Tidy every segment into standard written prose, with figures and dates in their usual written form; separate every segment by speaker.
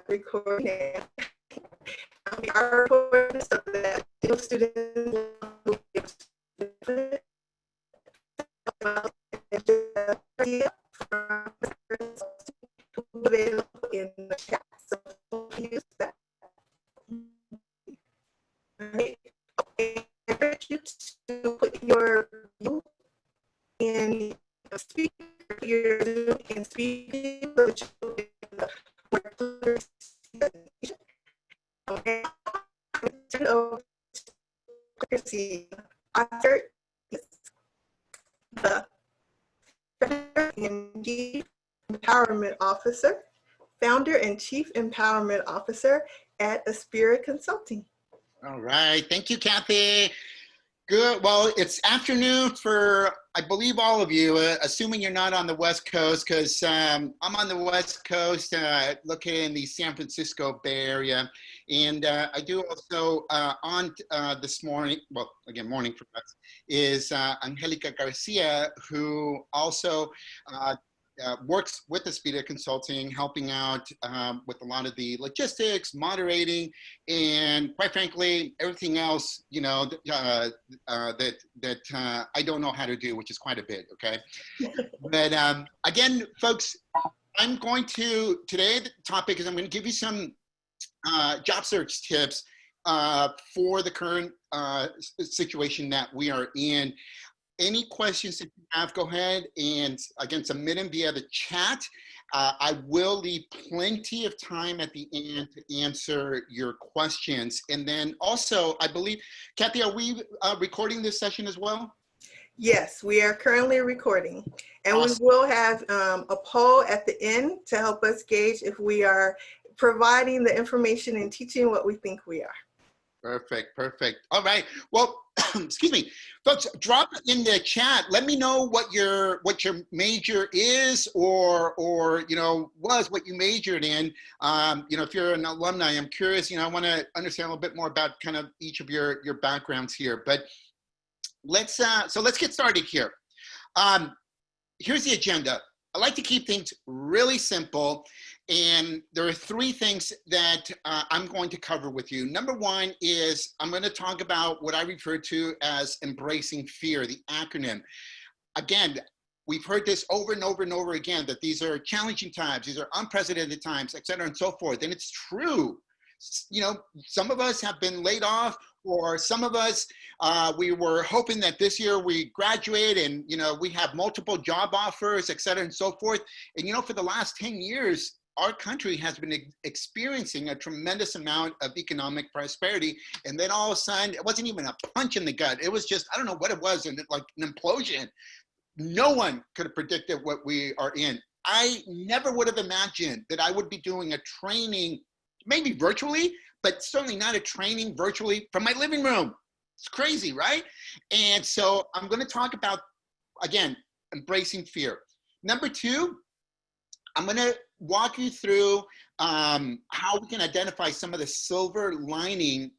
Speaker 1: recording now. We are recording so that students available in the chat. So use that. Right. Okay. I urge you to put your in speaker, your Zoom and speaking, which will be the okay. Turn over to see Oscar is the Chief Empowerment Officer, Founder and Chief Empowerment Officer at Aspira Consulting.
Speaker 2: All right, thank you, Kathy. Good, well, it's afternoon for, I believe, all of you, assuming you're not on the West Coast, because I'm on the West Coast, located in the San Francisco Bay Area. And I do also on this morning, well, again, morning for us, is Oscar Garcia, who also works with Aspira Consulting, helping out with a lot of the logistics, moderating, and quite frankly, everything else, you know, that I don't know how to do, which is quite a bit, okay? But again, folks, I'm going to, today the topic is I'm going to give you some job search tips for the current situation that we are in. Any questions that you have, go ahead and again, submit them via the chat. I will leave plenty of time at the end to answer your questions. And then also, I believe, Kathy, are we recording this session as well?
Speaker 1: Yes, we are currently recording. And
Speaker 2: awesome.
Speaker 1: We will have a poll at the end to help us gauge if we are providing the information and teaching what we think we are.
Speaker 2: Perfect, perfect. All right. Well, excuse me, folks. Drop in the chat. Let me know what your major is, or you know, was what you majored in. You know, if you're an alumni, I'm curious. You know, I want to understand a little bit more about kind of each of your backgrounds here. But let's get started here. Here's the agenda. I like to keep things really simple. And there are three things that I'm going to cover with you. Number one is I'm going to talk about what I refer to as embracing fear, the acronym. Again, we've heard this over and over and over again, that these are challenging times, these are unprecedented times, et cetera, and so forth. And it's true. You know, some of us have been laid off, or some of us, we were hoping that this year we graduate and, you know, we have multiple job offers, et cetera, and so forth. And, you know, for the last 10 years, our country has been experiencing a tremendous amount of economic prosperity. And then all of a sudden, it wasn't even a punch in the gut. It was just, I don't know what it was, and like an implosion. No one could have predicted what we are in. I never would have imagined that I would be doing a training, maybe virtually, but certainly not a training virtually from my living room. It's crazy, right? And so I'm going to talk about, again, embracing fear. Number two, I'm going to walk you through how we can identify some of the silver lining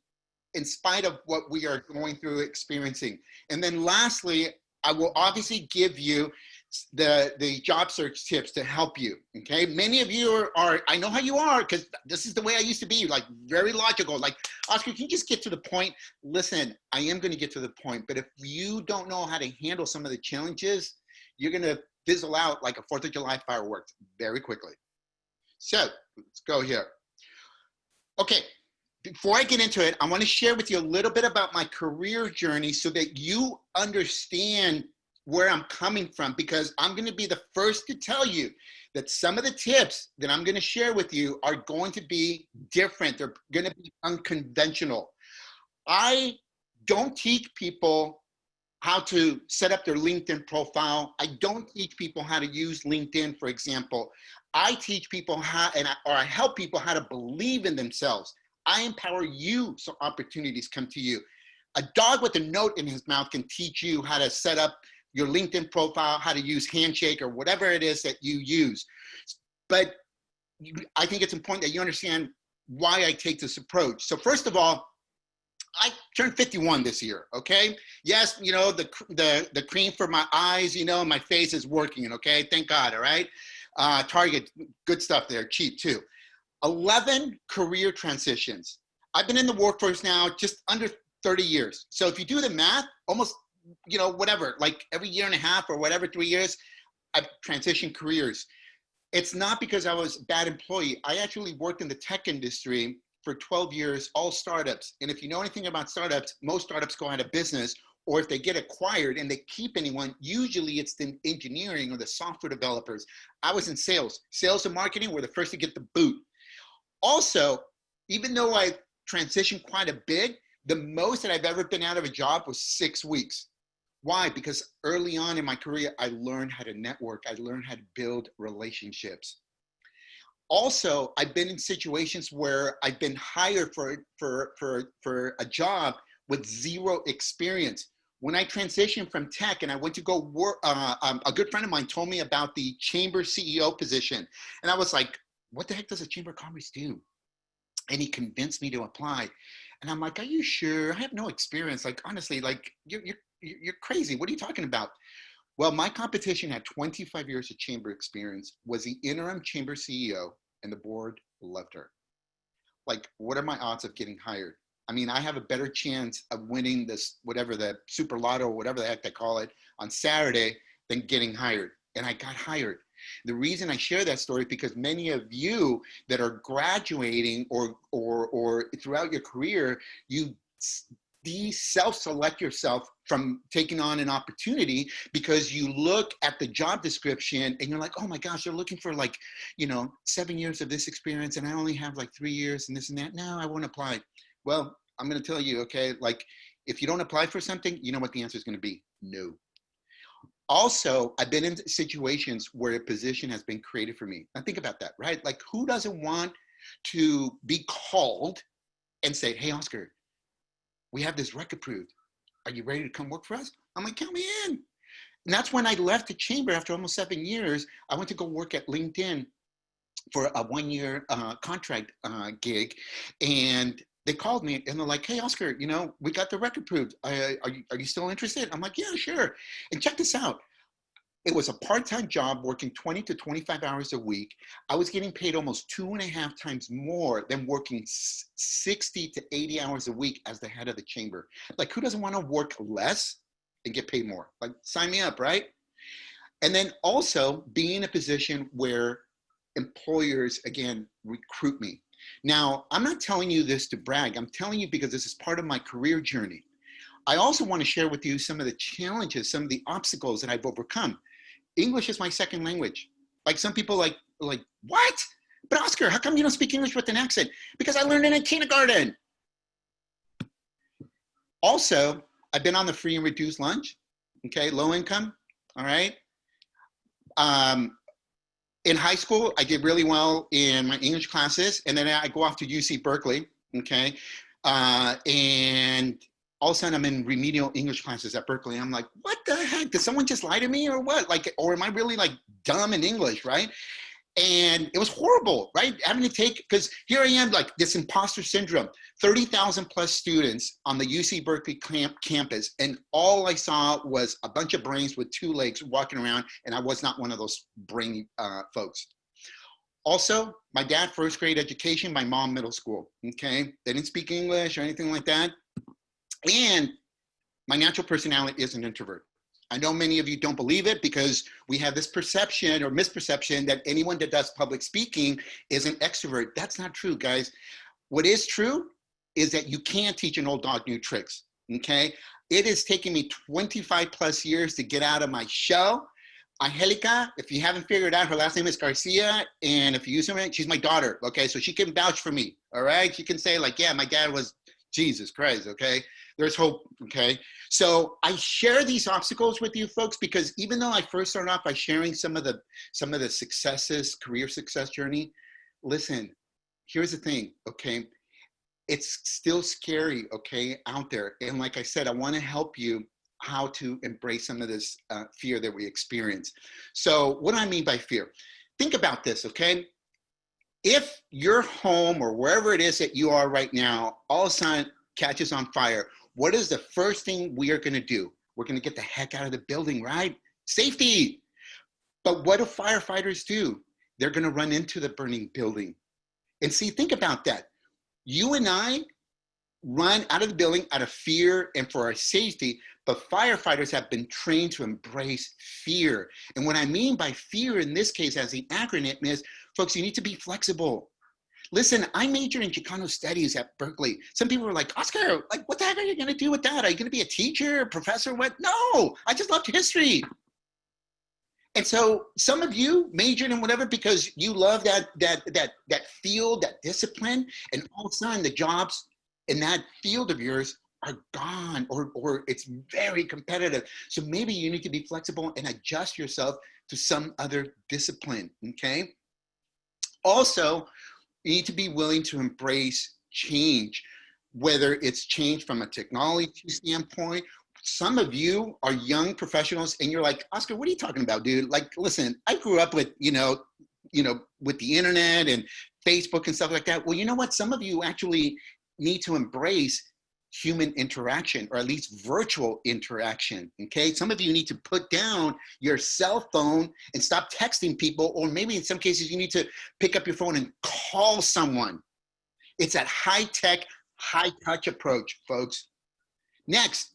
Speaker 2: in spite of what we are going through experiencing. And then lastly, I will obviously give you the job search tips to help you, okay? Many of you are I know how you are, because this is the way I used to be, like very logical, like, Oscar, can you just get to the point? Listen, I am going to get to the point, but if you don't know how to handle some of the challenges, you're going to fizzle out like a 4th of July fireworks very quickly. So let's go here. Okay, before I get into it, I want to share with you a little bit about my career journey so that you understand where I'm coming from, because I'm going to be the first to tell you that some of the tips that I'm going to share with you are going to be different. They're going to be unconventional. I don't teach people how to set up their LinkedIn profile. I don't teach people how to use LinkedIn, for example. I teach people how, or I help people how to believe in themselves. I empower you so opportunities come to you. A dog with a note in his mouth can teach you how to set up your LinkedIn profile, how to use Handshake or whatever it is that you use. But I think it's important that you understand why I take this approach. So first of all, I turned 51 this year, okay? Yes, you know, the cream for my eyes, you know, my face is working, okay? Thank God, all right? Target, good stuff there, cheap too. 11 career transitions. I've been in the workforce now just under 30 years. So if you do the math, almost, you know, whatever, like every year and a half or whatever, 3 years, I've transitioned careers. It's not because I was a bad employee. I actually worked in the tech industry for 12 years, all startups. And if you know anything about startups, most startups go out of business, or if they get acquired and they keep anyone, usually it's the engineering or the software developers. I was in sales. Sales and marketing were the first to get the boot. Also, even though I transitioned quite a bit, the most that I've ever been out of a job was 6 weeks. Why? Because early on in my career, I learned how to network. I learned how to build relationships. Also, I've been in situations where I've been hired for a job with zero experience. When I transitioned from tech and I went to go work, a good friend of mine told me about the chamber CEO position. And I was like, what the heck does a chamber of commerce do? And he convinced me to apply. And I'm like, are you sure? I have no experience. Like, honestly, like, you're crazy. What are you talking about? Well, my competition had 25 years of chamber experience, was the interim chamber CEO, and the board loved her. Like, what are my odds of getting hired? I mean, I have a better chance of winning this, whatever, the super lotto, or whatever the heck they call it, on Saturday than getting hired. And I got hired. The reason I share that story, because many of you that are graduating or throughout your career, you self-select yourself from taking on an opportunity because you look at the job description and you're like, oh my gosh, they're looking for like, you know, 7 years of this experience and I only have like 3 years and this and that. No, I won't apply. Well, I'm going to tell you, okay, like if you don't apply for something, you know what the answer is going to be? No. Also, I've been in situations where a position has been created for me. Now think about that, right? Like who doesn't want to be called and say, hey, Oscar, we have this rec approved. Are you ready to come work for us? I'm like, count me in. And that's when I left the chamber after almost 7 years. I went to go work at LinkedIn for a 1-year contract gig. And they called me and they're like, hey, Oscar, you know, we got the rec approved. Are you still interested? I'm like, yeah, sure. And check this out. It was a part-time job working 20 to 25 hours a week. I was getting paid almost 2.5 times more than working 60 to 80 hours a week as the head of the chamber. Like who doesn't want to work less and get paid more? Like sign me up, right? And then also be in a position where employers, again, recruit me. Now, I'm not telling you this to brag. I'm telling you because this is part of my career journey. I also want to share with you some of the challenges, some of the obstacles that I've overcome. English is my second language. Like some people like, what? But Oscar, how come you don't speak English with an accent? Because I learned it in kindergarten. Also, I've been on the free and reduced lunch, okay, low income, all right? In high school, I did really well in my English classes, and then I go off to UC Berkeley, okay? And all of a sudden I'm in remedial English classes at Berkeley. I'm like, what the heck? Did someone just lie to me or what? Like, or am I really like dumb in English, right? And it was horrible, right? Having to take, because here I am, like this imposter syndrome, 30,000 plus students on the UC Berkeley campus. And all I saw was a bunch of brains with 2 legs walking around. And I was not one of those brainy folks. Also, my dad, first grade education, my mom, middle school, okay? They didn't speak English or anything like that. And my natural personality is an introvert. I know many of you don't believe it because we have this perception or misperception that anyone that does public speaking is an extrovert. That's not true, guys. What is true is that you can't teach an old dog new tricks, okay? It has taken me 25 plus years to get out of my shell. Angelica, if you haven't figured out, her last name is Garcia, and if you use her, she's my daughter, okay? So she can vouch for me, all right? She can say like, yeah, my dad was Jesus Christ, okay? There's hope, okay? So I share these obstacles with you folks because even though I first started off by sharing some of the successes, career success journey, listen, here's the thing, okay? It's still scary, okay, out there. And like I said, I wanna help you how to embrace some of this fear that we experience. So what do I mean by fear? Think about this, okay? If your home or wherever it is that you are right now, all of a sudden catches on fire, what is the first thing we are gonna do? We're gonna get the heck out of the building, right? Safety. But what do firefighters do? They're gonna run into the burning building. And see, think about that. You and I run out of the building out of fear and for our safety, but firefighters have been trained to embrace fear. And what I mean by fear in this case as the acronym is, folks, you need to be flexible. Listen, I majored in Chicano studies at Berkeley. Some people were like, Oscar, like, what the heck are you gonna do with that? Are you gonna be a teacher, a professor, what? No, I just loved history. And so some of you majored in whatever because you love that field, that discipline, and all of a sudden the jobs in that field of yours are gone, or it's very competitive. So maybe you need to be flexible and adjust yourself to some other discipline, okay? Also, you need to be willing to embrace change, whether it's change from a technology standpoint. Some of you are young professionals and you're like, Oscar, what are you talking about, dude? Like, listen, I grew up with, with the internet and Facebook and stuff like that. Well, you know what? Some of you actually need to embrace human interaction, or at least virtual interaction, okay? Some of you need to put down your cell phone and stop texting people, or maybe in some cases you need to pick up your phone and call someone. It's that high-tech, high-touch approach, folks. Next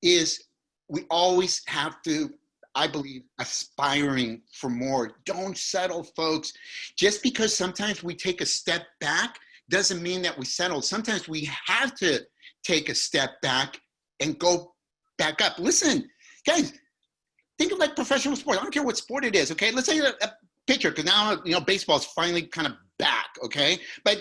Speaker 2: is we always have to, I believe, aspiring for more. Don't settle, folks. Just because sometimes we take a step back doesn't mean that we settle. Sometimes we have to take a step back and go back up. Listen, guys, think of like professional sport. I don't care what sport it is, okay? Let's say a pitcher, because now, baseball is finally kind of back, okay? But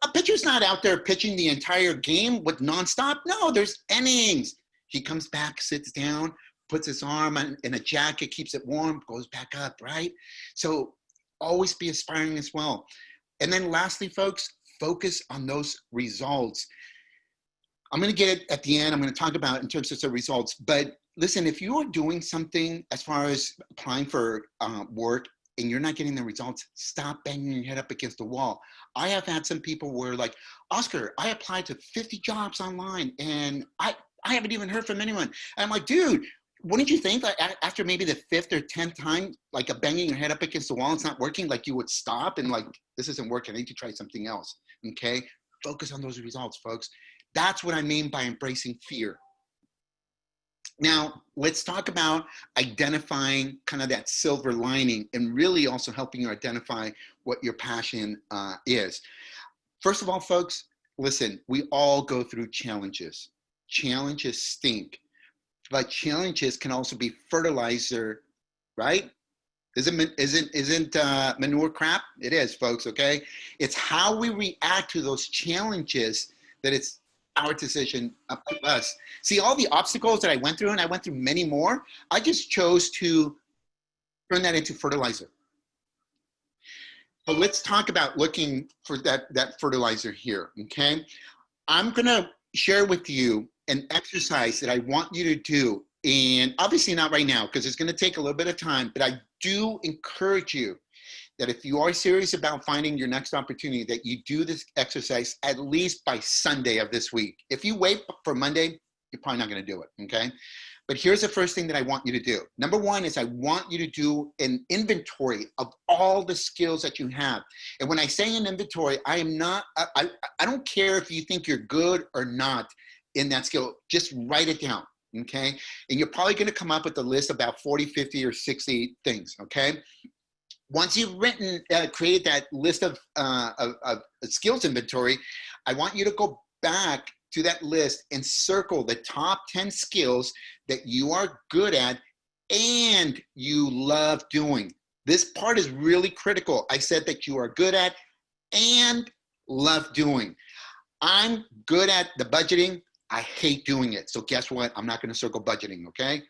Speaker 2: a pitcher's not out there pitching the entire game with nonstop. No, there's innings. He comes back, sits down, puts his arm in a jacket, keeps it warm, goes back up, right? So always be aspiring as well. And then lastly, folks, focus on those results. I'm going to get it at the end. I'm going to talk about it in terms of the results. But listen, if you are doing something as far as applying for work and you're not getting the results, stop banging your head up against the wall. I have had some people where like, Oscar, I applied to 50 jobs online and I haven't even heard from anyone. And I'm like, dude, wouldn't you think that after maybe the 5th or 10th time, like a banging your head up against the wall, it's not working, like you would stop and like, this isn't working, I need to try something else, okay? Focus on those results, folks. That's what I mean by embracing fear. Now, let's talk about identifying kind of that silver lining and really also helping you identify what your passion is. First of all, folks, listen, we all go through challenges. Challenges stink, but challenges can also be fertilizer, right? Isn't manure crap? It is, folks, okay? It's how we react to those challenges that it's our decision, up to us. See, all the obstacles that I went through, and I went through many more, I just chose to turn that into fertilizer. But let's talk about looking for that fertilizer here, okay? I'm gonna share with you an exercise that I want you to do, and obviously not right now because it's gonna take a little bit of time, but I do encourage you that if you are serious about finding your next opportunity, that you do this exercise at least by Sunday of this week. If you wait for Monday, you're probably not gonna do it, okay? But here's the first thing that I want you to do. Number one is I want you to do an inventory of all the skills that you have. And when I say an inventory, I don't care if you think you're good or not in that skill, just write it down, okay? And you're probably gonna come up with a list of about 40, 50, or 60 things, okay? Once you've created that list of skills inventory, I want you to go back to that list and circle the top 10 skills that you are good at and you love doing. This part is really critical. I said that you are good at and love doing. I'm good at the budgeting. I hate doing it. So guess what? I'm not going to circle budgeting, okay?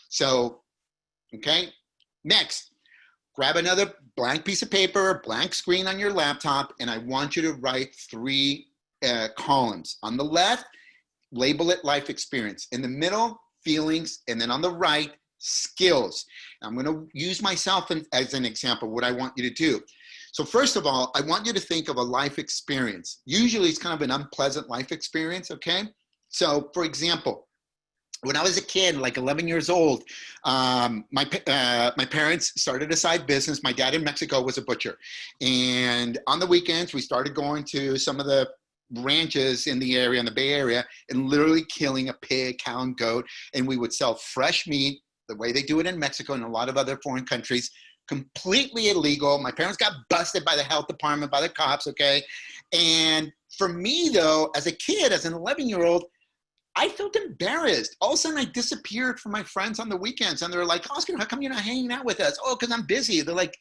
Speaker 2: So, okay. Next, grab another blank piece of paper, blank screen on your laptop, and I want you to write 3 columns. On the left, label it life experience. In the middle, feelings, and then on the right, skills. I'm going to use myself as an example, what I want you to do. So first of all, I want you to think of a life experience. Usually it's kind of an unpleasant life experience, okay? So for example, when I was a kid, like 11 years old, my parents started a side business. My dad in Mexico was a butcher. And on the weekends, we started going to some of the ranches in the area, in the Bay Area, and literally killing a pig, cow, and goat. And we would sell fresh meat the way they do it in Mexico and a lot of other foreign countries, completely illegal. My parents got busted by the health department, by the cops, okay? And for me, though, as a kid, as an 11-year-old, I felt embarrassed. All of a sudden, I disappeared from my friends on the weekends. And they're like, Oscar, how come you're not hanging out with us? Oh, because I'm busy. They're like,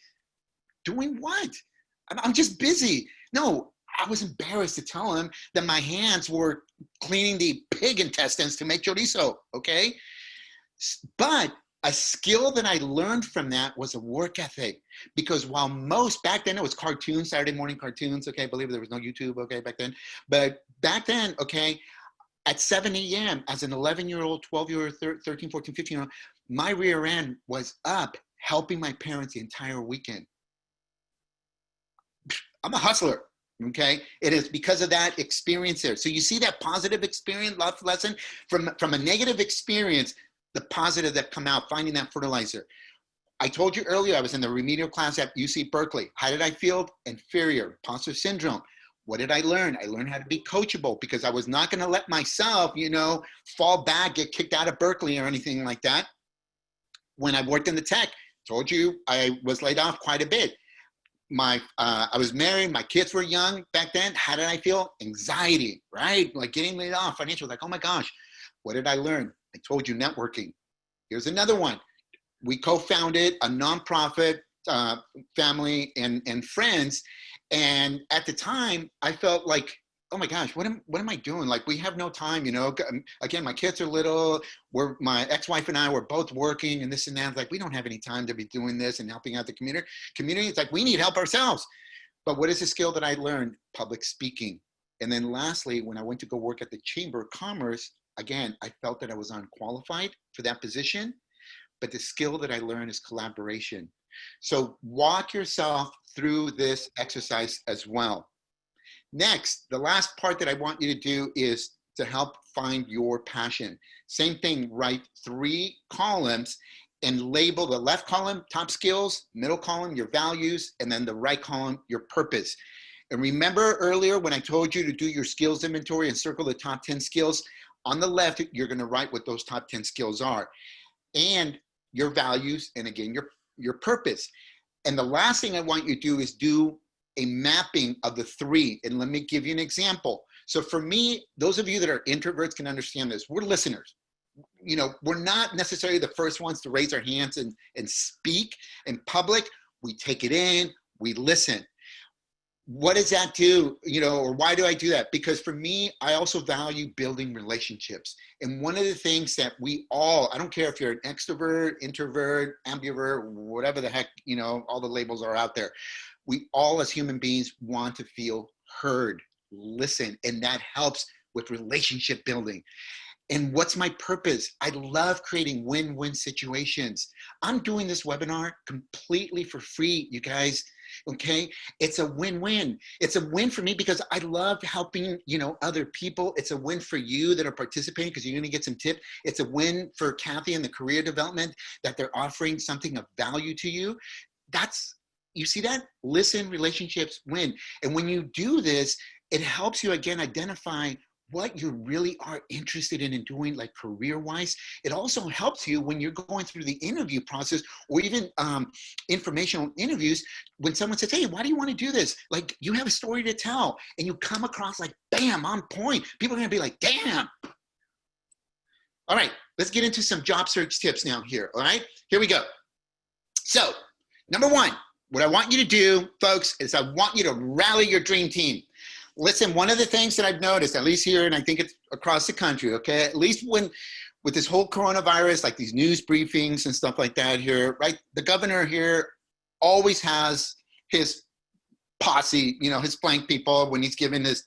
Speaker 2: doing what? I'm just busy. No, I was embarrassed to tell them that my hands were cleaning the pig intestines to make chorizo, okay? But a skill that I learned from that was a work ethic. Because while most, back then it was cartoons, Saturday morning cartoons, okay? I believe there was no YouTube, okay, back then. But back then, okay, at 7 a.m., as an 11-year-old, 12-year-old, 13, 14, 15-year-old, my rear end was up helping my parents the entire weekend. I'm a hustler, okay? It is because of that experience there. So you see that positive experience, lesson from a negative experience, the positive that come out, finding that fertilizer. I told you earlier, I was in the remedial class at UC Berkeley. How did I feel? Inferior, imposter syndrome. What did I learn? I learned how to be coachable because I was not going to let myself, you know, fall back, get kicked out of Berkeley or anything like that. When I worked in the tech, told you I was laid off quite a bit. I was married, my kids were young back then. How did I feel? Anxiety, right? Like getting laid off, financial, like, oh my gosh, what did I learn? I told you networking. Here's another one. We co-founded a nonprofit, family and friends. And at the time, I felt like, oh my gosh, what am I doing? Like, we have no time, you know. Again, my kids are little. My ex-wife and I were both working and this and that. It's like, we don't have any time to be doing this and helping out the community. It's like, we need help ourselves. But what is the skill that I learned? Public speaking. And then lastly, when I went to go work at the Chamber of Commerce, again, I felt that I was unqualified for that position. But the skill that I learned is collaboration. So walk yourself through this exercise as well. Next, the last part that I want you to do is to help find your passion. Same thing, write 3 columns and label the left column, top skills, middle column, your values, and then the right column, your purpose. And remember earlier when I told you to do your skills inventory and circle the top 10 skills, on the left, you're gonna write what those top 10 skills are. And your values, and again, your purpose. And the last thing I want you to do is do a mapping of the 3. And let me give you an example. So for me, those of you that are introverts can understand this. We're listeners. You know, we're not necessarily the first ones to raise our hands and speak in public. We take it in, we listen. What does that do? You know, or why do I do that? Because for me, I also value building relationships. And one of the things that we all, I don't care if you're an extrovert, introvert, ambivert, whatever the heck, you know, all the labels are out there. We all as human beings want to feel heard, listen, and that helps with relationship building. And what's my purpose? I love creating win-win situations. I'm doing this webinar completely for free, you guys. Okay, it's a win-win. It's a win for me because I love helping, you know, other people. It's a win for you that are participating because you're going to get some tips. It's a win for Kathy and the career development that they're offering something of value to you. That's, you see that? Listen, relationships, win. And when you do this, it helps you again identify what you really are interested in doing, like career-wise. It also helps you when you're going through the interview process or even informational interviews. When someone says, hey, why do you want to do this? Like, you have a story to tell and you come across like, bam, on point. People are going to be like, damn. All right, let's get into some job search tips now here. All right, here we go. So number 1, what I want you to do, folks, is I want you to rally your dream team. Listen, one of the things that I've noticed, at least here, and I think it's across the country, okay, at least when with this whole coronavirus, like these news briefings and stuff like that here, right? The governor here always has his posse, you know, his flank people when he's giving his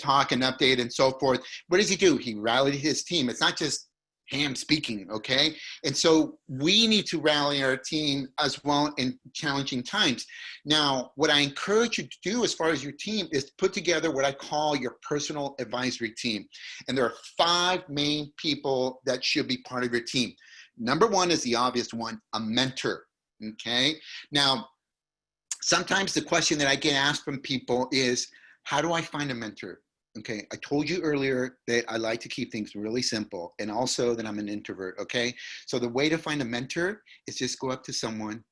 Speaker 2: talk and update and so forth. What does he do? He rallied his team. It's not just ham speaking, okay? And so we need to rally our team as well in challenging times. Now, what I encourage you to do as far as your team is put together what I call your personal advisory team. And there are 5 main people that should be part of your team. Number 1 is the obvious one, a mentor, okay? Now, sometimes the question that I get asked from people is, how do I find a mentor? Okay, I told you earlier that I like to keep things really simple, and also that I'm an introvert, okay? So the way to find a mentor is just go up to someone,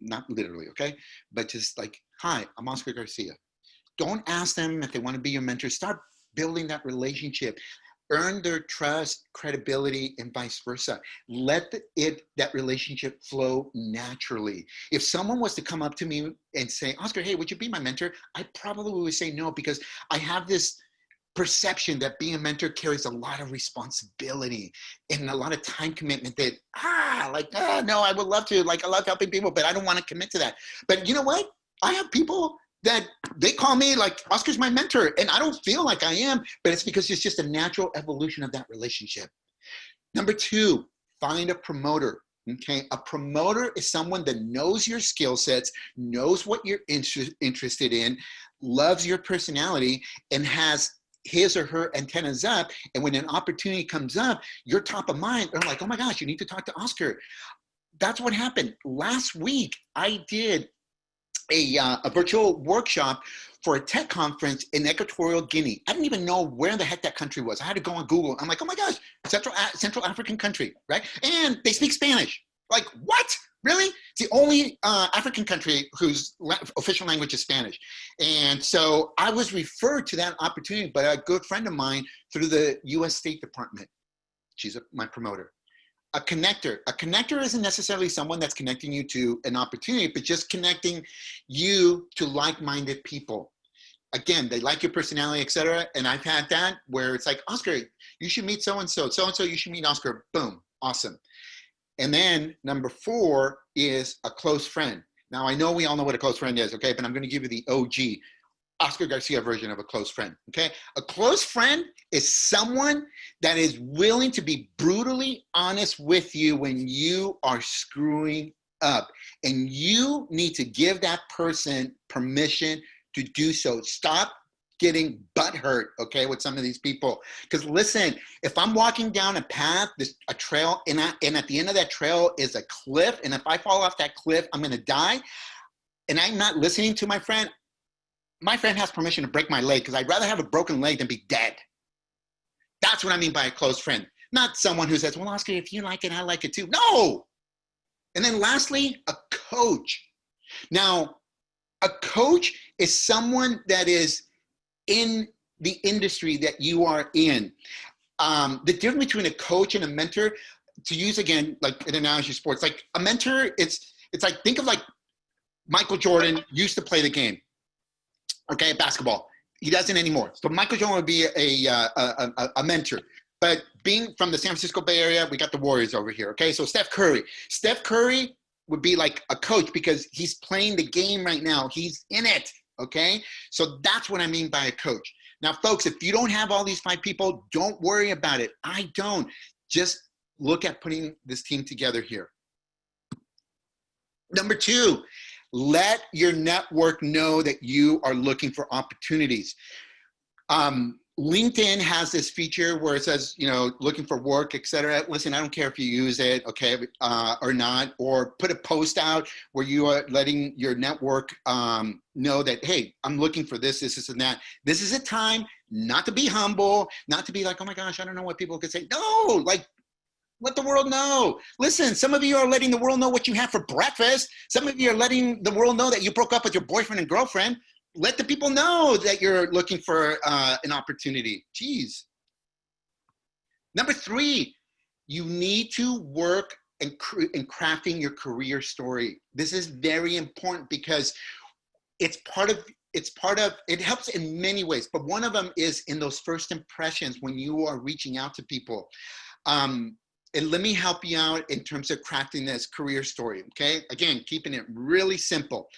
Speaker 2: not literally, okay? But just like, hi, I'm Oscar Garcia. Don't ask them if they want to be your mentor. Start building that relationship. Earn their trust, credibility, and vice versa. Let that relationship flow naturally. If someone was to come up to me and say, Oscar, hey, would you be my mentor? I probably would say no, because I have this perception that being a mentor carries a lot of responsibility and a lot of time commitment that, no, I would love to, I love helping people, but I don't want to commit to that. But you know what? I have people that they call me like, Oscar's my mentor, and I don't feel like I am, but it's because it's just a natural evolution of that relationship. Number 2, find a promoter. Okay, a promoter is someone that knows your skill sets, knows what you're interested in, loves your personality, and has his or her antennas up. And when an opportunity comes up, you're top of mind. They're like, oh my gosh, you need to talk to Oscar. That's what happened. Last week, I did a virtual workshop for a tech conference in Equatorial Guinea. I didn't even know where the heck that country was. I had to go on Google. I'm like, oh my gosh, Central African country, right? And they speak Spanish. Like, what? Really? It's the only African country whose official language is Spanish. And so I was referred to that opportunity by a good friend of mine through the US State Department. She's my promoter. A connector isn't necessarily someone that's connecting you to an opportunity, but just connecting you to like-minded people. Again, they like your personality, etc. And I've had that where it's like, Oscar, you should meet so-and-so. So-and-so, you should meet Oscar. Boom, awesome. And then number 4 is a close friend. Now, I know we all know what a close friend is, okay? But I'm going to give you the OG, Oscar Garcia version of a close friend, okay? A close friend is someone that is willing to be brutally honest with you when you are screwing up. And you need to give that person permission to do so. Stop getting butthurt, okay, with some of these people. Because listen, if I'm walking down a path, a trail, and at the end of that trail is a cliff, and if I fall off that cliff, I'm gonna die, and I'm not listening to my friend has permission to break my leg, because I'd rather have a broken leg than be dead. That's what I mean by a close friend. Not someone who says, well, Oscar, if you like it, I like it too. No! And then lastly, a coach. Now, a coach is someone that is in the industry that you are in. The difference between a coach and a mentor, to use again, like an analogy sports, like a mentor, it's like, think of like Michael Jordan used to play the game, okay, basketball. He doesn't anymore. So Michael Jordan would be a mentor. But being from the San Francisco Bay Area, we got the Warriors over here, okay? So Steph Curry would be like a coach because he's playing the game right now. He's in it, okay? So that's what I mean by a coach. Now, folks, if you don't have all these 5 people, don't worry about it. I don't. Just look at putting this team together here. Number 2, let your network know that you are looking for opportunities. LinkedIn has this feature where it says, you know, looking for work, etc. Listen, I don't care if you use it, okay, or not, or put a post out where you are letting your network know that, hey, I'm looking for this, and that. This is a time not to be humble, not to be like, oh my gosh, I don't know what people could say. No, like, let the world know. Listen, some of you are letting the world know what you have for breakfast. Some of you are letting the world know that you broke up with your boyfriend and girlfriend. Let the people know that you're looking for an opportunity. Jeez. Number 3, you need to work in crafting your career story. This is very important because it helps in many ways, but one of them is in those first impressions when you are reaching out to people. And let me help you out in terms of crafting this career story, okay? Again, keeping it really simple.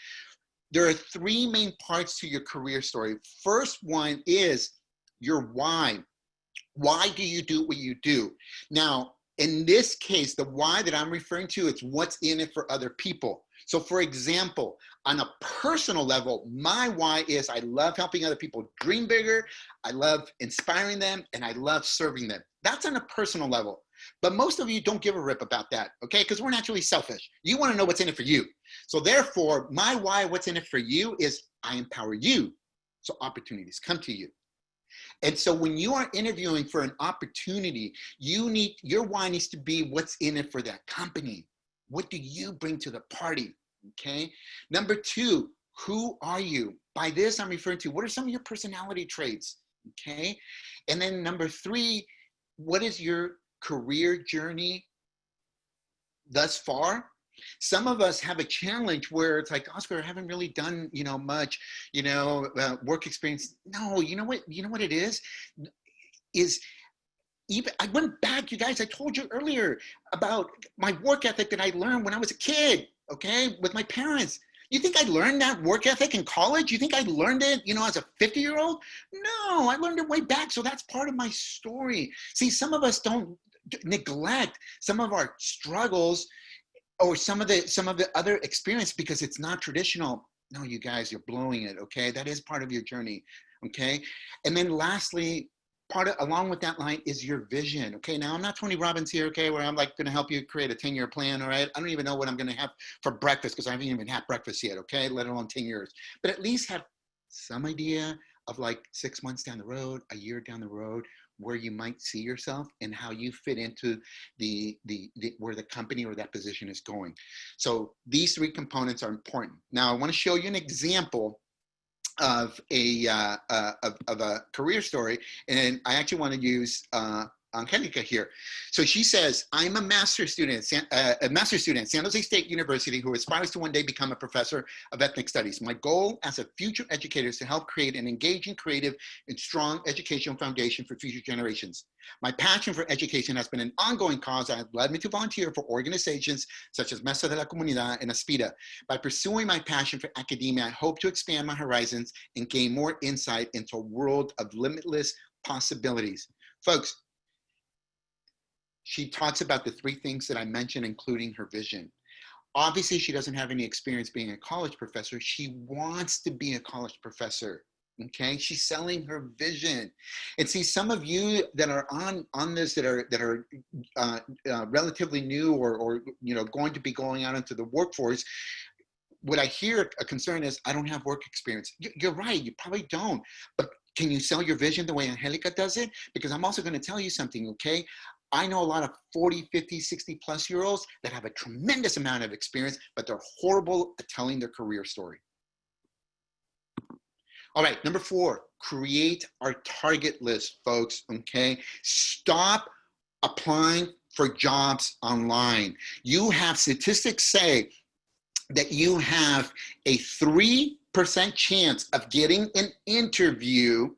Speaker 2: There are 3 main parts to your career story. First one is your why. Why do you do what you do? Now, In this case, the why that I'm referring to, it's what's in it for other people. So for example, on a personal level, my why is I love helping other people dream bigger, I love inspiring them, and I love serving them. That's on a personal level. But most of you don't give a rip about that, okay? Because we're naturally selfish. You want to know what's in it for you. So therefore, my why, what's in it for you, is I empower you so opportunities come to you. And so when you are interviewing for an opportunity, your why needs to be what's in it for that company. What do you bring to the party, okay? Number two, who are you? By this, I'm referring to what are some of your personality traits, okay? And then number three, what is your career journey thus far? Some of us have a challenge where it's like, Oscar, I haven't really done, much, work experience. No, you know what it is even, I went back, you guys, I told you earlier about my work ethic that I learned when I was a kid, okay, with my parents. You think I learned that work ethic in college? You think I learned it, as a 50-year-old? No, I learned it way back. So that's part of my story. See, some of us don't neglect some of our struggles or some of the other experience because it's not traditional. No, you guys, you're blowing it, okay? That is part of your journey, okay? And then lastly, along with that line is your vision, okay? Now, I'm not Tony Robbins here, okay, where I'm like gonna help you create a 10-year plan, all right? I don't even know what I'm gonna have for breakfast because I haven't even had breakfast yet, okay? Let alone 10 years. But at least have some idea of like 6 months down the road, a year down the road, where you might see yourself and how you fit into where the company or that position is going. So these three components are important. Now, I want to show you an example of a career story, and I actually want to use Angelica here. So she says, I'm a master's student at San Jose State University who aspires to one day become a professor of ethnic studies. My goal as a future educator is to help create an engaging, creative, and strong educational foundation for future generations. My passion for education has been an ongoing cause that has led me to volunteer for organizations such as Mesa de la Comunidad and Aspira. By pursuing my passion for academia, I hope to expand my horizons and gain more insight into a world of limitless possibilities. Folks, she talks about the three things that I mentioned, including her vision. Obviously, she doesn't have any experience being a college professor. She wants to be a college professor, okay? She's selling her vision. And see, some of you that are on this that are relatively new or going to be going out into the workforce, what I hear a concern is, I don't have work experience. You're right, you probably don't. But can you sell your vision the way Angelica does it? Because I'm also going to tell you something, okay? I know a lot of 40, 50, 60 plus year olds that have a tremendous amount of experience, but they're horrible at telling their career story. All right, number 4, create our target list, folks, okay? Stop applying for jobs online. You have statistics say that you have a 3% chance of getting an interview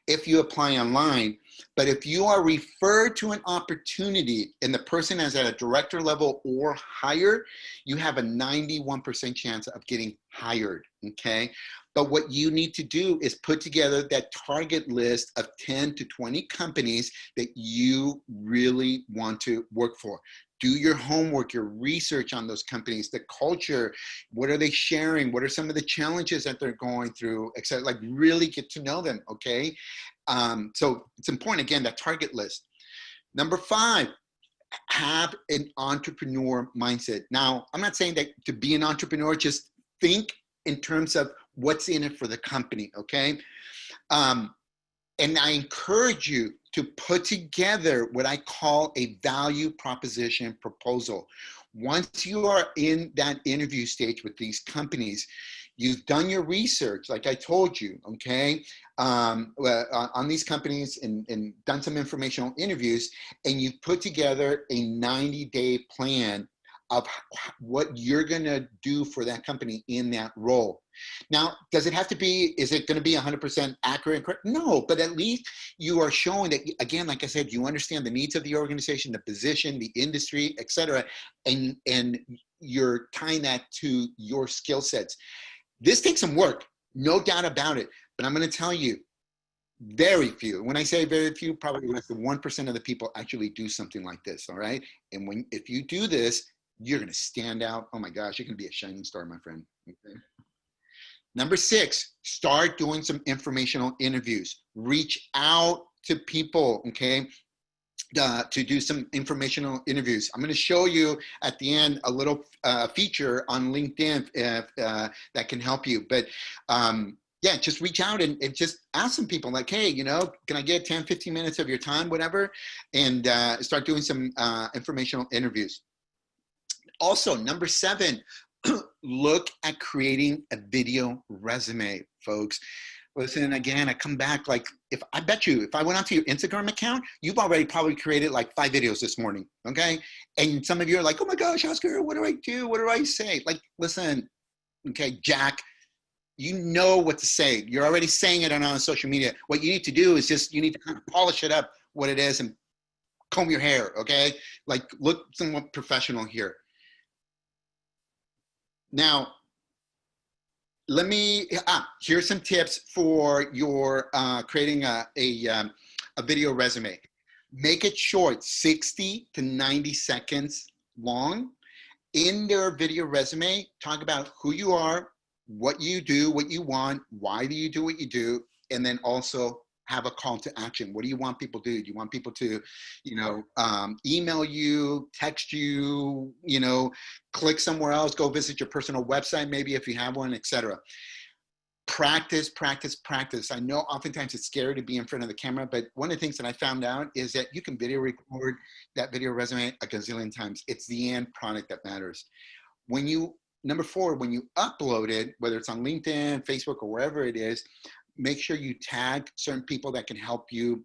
Speaker 2: if you apply online. But if you are referred to an opportunity and the person is at a director level or higher, you have a 91% chance of getting hired, okay? But what you need to do is put together that target list of 10 to 20 companies that you really want to work for. Do your homework, your research on those companies, the culture, what are they sharing? What are some of the challenges that they're going through, etc. Like really get to know them, okay? So it's important, again, that target list. Number 5, have an entrepreneur mindset. Now, I'm not saying that to be an entrepreneur, just think in terms of what's in it for the company, okay? And I encourage you to put together what I call a value proposition proposal. Once you are in that interview stage with these companies, you've done your research, like I told you, okay, on these companies and done some informational interviews, and you've put together a 90-day plan of what you're gonna do for that company in that role. Now, does it have to be, is it gonna be 100% accurate and correct? No, but at least you are showing that, again, like I said, you understand the needs of the organization, the position, the industry, et cetera, and you're tying that to your skill sets. This takes some work, no doubt about it, but I'm gonna tell you, Very few. When I say very few, probably less than 1% of the people actually do something like this, all right? And if you do this, you're gonna stand out. Oh my gosh, you're gonna be a shining star, my friend. Okay? Number 6, start doing some informational interviews. Reach out to people, okay? To do some informational interviews. I'm going to show you at the end a little feature on LinkedIn that can help you. But yeah, just reach out and just ask some people like, hey, you know, can I get 10, 15 minutes of your time, whatever, and start doing some informational interviews. Also, number 7, look at creating a video resume, folks. Listen, again, I come back like, I bet you, if I went onto your Instagram account, you've already probably created like 5 videos this morning, okay? And some of you are like, oh my gosh, Oscar, what do I do? What do I say? Like, listen, okay, Jack, you know what to say. You're already saying it on social media. What you need to do is just, you need to kind of polish it up what it is and comb your hair, okay? Like, look somewhat professional here. Now, here's some tips for your creating a video resume. Make it short, 60 to 90 seconds long. In their video resume, talk about who you are, what you do, what you want, why do you do what you do, and then also have a call to action. What do you want people to do? Do you want people to, you know, email you, text you, you know, click somewhere else, go visit your personal website, maybe if you have one, etc. Practice, practice, practice. I know oftentimes it's scary to be in front of the camera, but one of the things that I found out is that you can video record that video resume a gazillion times. It's the end product that matters. When you, number 4, when you upload it, whether it's on LinkedIn, Facebook, or wherever it is, make sure you tag certain people that can help you